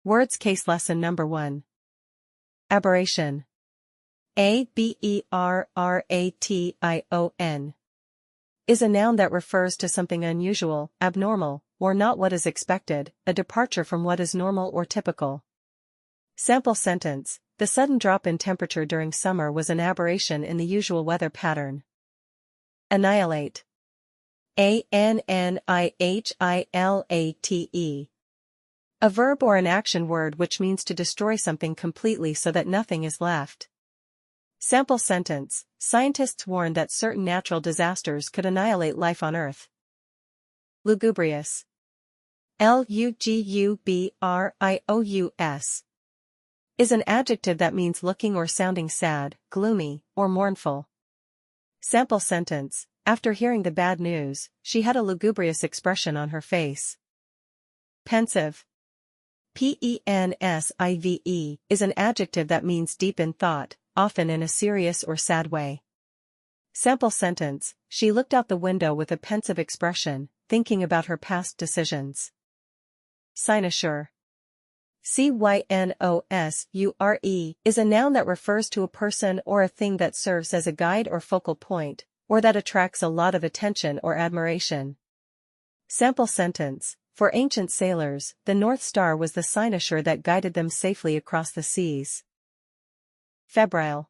Words Case Lesson Number 1. Aberration. Aberration is a noun that refers to something unusual, abnormal, or not what is expected, a departure from what is normal or typical. Sample sentence: the sudden drop in temperature during summer was an aberration in the usual weather pattern. Annihilate. Annihilate. A verb or an action word which means to destroy something completely so that nothing is left. Sample sentence: scientists warned that certain natural disasters could annihilate life on Earth. Lugubrious. Lugubrious is an adjective that means looking or sounding sad, gloomy, or mournful. Sample sentence: after hearing the bad news, she had a lugubrious expression on her face. Pensive. Pensive is an adjective that means deep in thought, often in a serious or sad way. Sample sentence: she looked out the window with a pensive expression, thinking about her past decisions. Cynosure. Cynosure is a noun that refers to a person or a thing that serves as a guide or focal point, or that attracts a lot of attention or admiration. Sample sentence: for ancient sailors, the North Star was the cynosure that guided them safely across the seas. Febrile.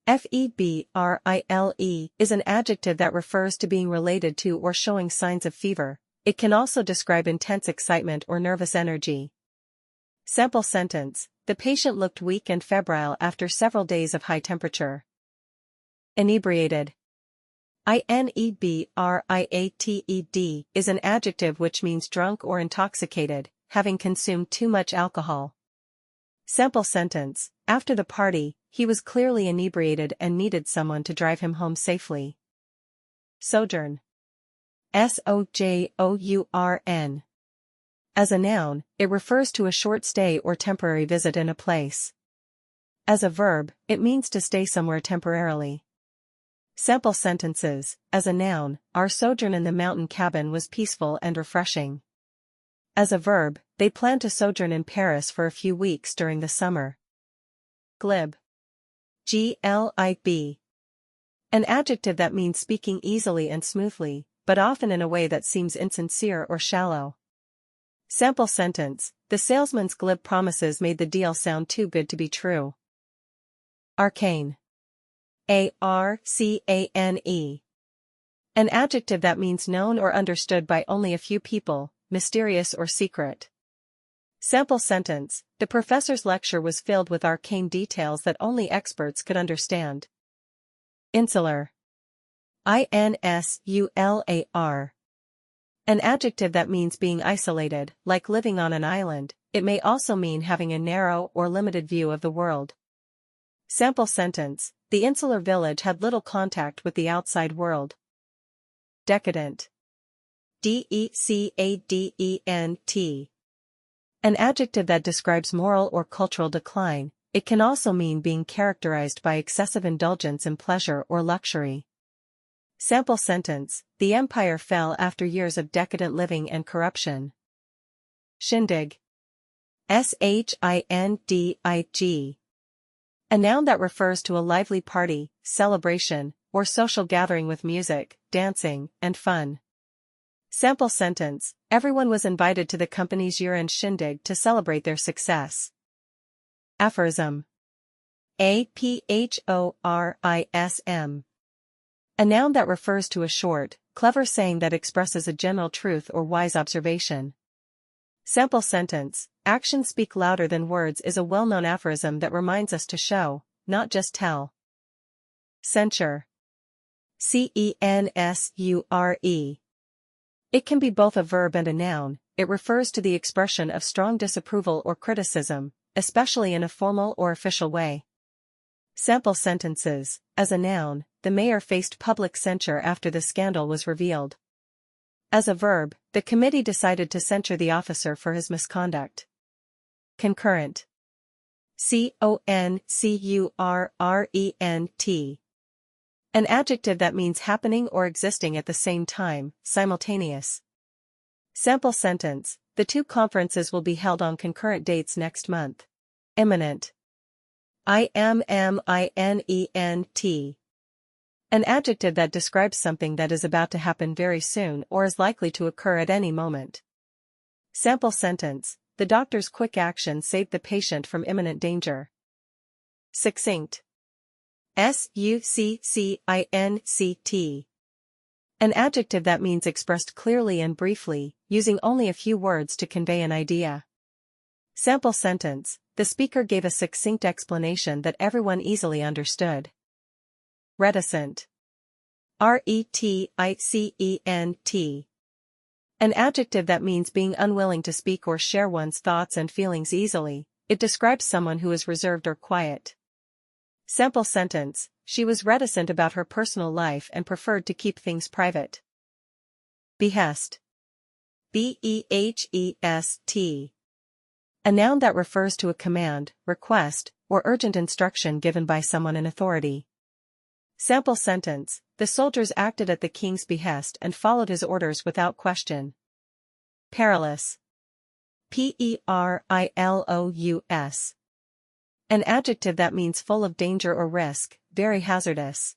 Febrile is an adjective that refers to being related to or showing signs of fever. It can also describe intense excitement or nervous energy. Sample sentence: the patient looked weak and febrile after several days of high temperature. Inebriated. Inebriated is an adjective which means drunk or intoxicated, having consumed too much alcohol. Sample sentence: after the party, he was clearly inebriated and needed someone to drive him home safely. Sojourn. Sojourn. As a noun, it refers to a short stay or temporary visit in a place. As a verb, it means to stay somewhere temporarily. Sample sentences: as a noun, our sojourn in the mountain cabin was peaceful and refreshing. As a verb, they planned to sojourn in Paris for a few weeks during the summer. Glib. Glib. An adjective that means speaking easily and smoothly, but often in a way that seems insincere or shallow. Sample sentence: the salesman's glib promises made the deal sound too good to be true. Arcane. Arcane. An adjective that means known or understood by only a few people, mysterious or secret. Sample sentence: the professor's lecture was filled with arcane details that only experts could understand. Insular. Insular. An adjective that means being isolated, like living on an island. It may also mean having a narrow or limited view of the world. Sample sentence: the insular village had little contact with the outside world. Decadent. Decadent. An adjective that describes moral or cultural decline. It can also mean being characterized by excessive indulgence in pleasure or luxury. Sample sentence: the empire fell after years of decadent living and corruption. Shindig. Shindig. A noun that refers to a lively party, celebration, or social gathering with music, dancing, and fun. Sample sentence: everyone was invited to the company's year-end shindig to celebrate their success. Aphorism. Aphorism. A noun that refers to a short, clever saying that expresses a general truth or wise observation. Sample sentence: actions speak louder than words is a well-known aphorism that reminds us to show, not just tell. Censure. Censure. It can be both a verb and a noun. It refers to the expression of strong disapproval or criticism, especially in a formal or official way. Sample sentences: as a noun, the mayor faced public censure after the scandal was revealed. As a verb, the committee decided to censure the officer for his misconduct. Concurrent. Concurrent. An adjective that means happening or existing at the same time, simultaneous. Sample sentence: The two conferences will be held on concurrent dates next month. Imminent. Imminent. An adjective that describes something that is about to happen very soon or is likely to occur at any moment. Sample sentence: the doctor's quick action saved the patient from imminent danger. Succinct. Succinct. An adjective that means expressed clearly and briefly, using only a few words to convey an idea. Sample sentence: the speaker gave a succinct explanation that everyone easily understood. Reticent. Reticent. An adjective that means being unwilling to speak or share one's thoughts and feelings easily. It describes someone who is reserved or quiet. Sample sentence: she was reticent about her personal life and preferred to keep things private. Behest. Behest. A noun that refers to a command, request, or urgent instruction given by someone in authority. Sample sentence: the soldiers acted at the king's behest and followed his orders without question. Perilous. Perilous. An adjective that means full of danger or risk, very hazardous.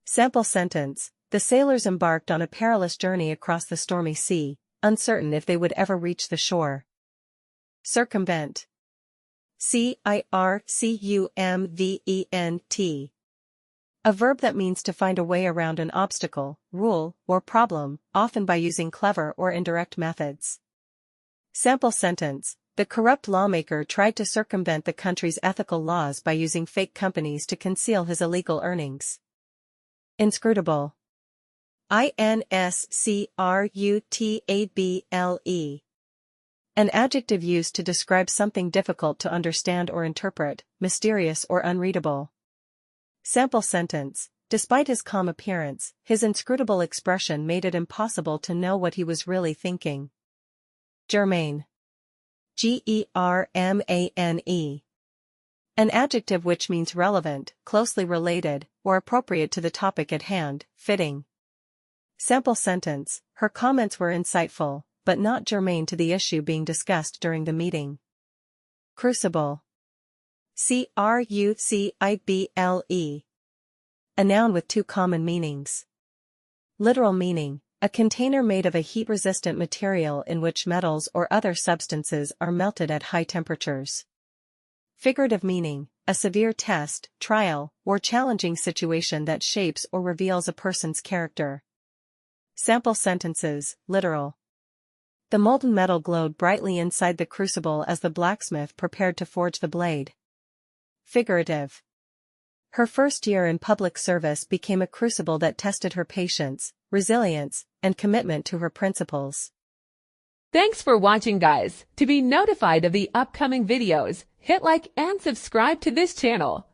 Sample sentence: the sailors embarked on a perilous journey across the stormy sea, uncertain if they would ever reach the shore. Circumvent. Circumvent. A verb that means to find a way around an obstacle, rule, or problem, often by using clever or indirect methods. Sample sentence: the corrupt lawmaker tried to circumvent the country's ethical laws by using fake companies to conceal his illegal earnings. Inscrutable. Inscrutable. An adjective used to describe something difficult to understand or interpret, mysterious or unreadable. Sample sentence: despite his calm appearance, his inscrutable expression made it impossible to know what he was really thinking. Germane. Germane. An adjective which means relevant, closely related, or appropriate to the topic at hand, fitting. Sample sentence: her comments were insightful, but not germane to the issue being discussed during the meeting. Crucible. Crucible. A noun with two common meanings. Literal meaning: a container made of a heat-resistant material in which metals or other substances are melted at high temperatures. Figurative meaning: a severe test, trial, or challenging situation that shapes or reveals a person's character. Sample sentences: literal. The molten metal glowed brightly inside the crucible as the blacksmith prepared to forge the blade. Figurative. Her first year in public service became a crucible that tested her patience, resilience, and commitment to her principles. Thanks for watching, guys. To be notified of the upcoming videos, hit like and subscribe to this channel.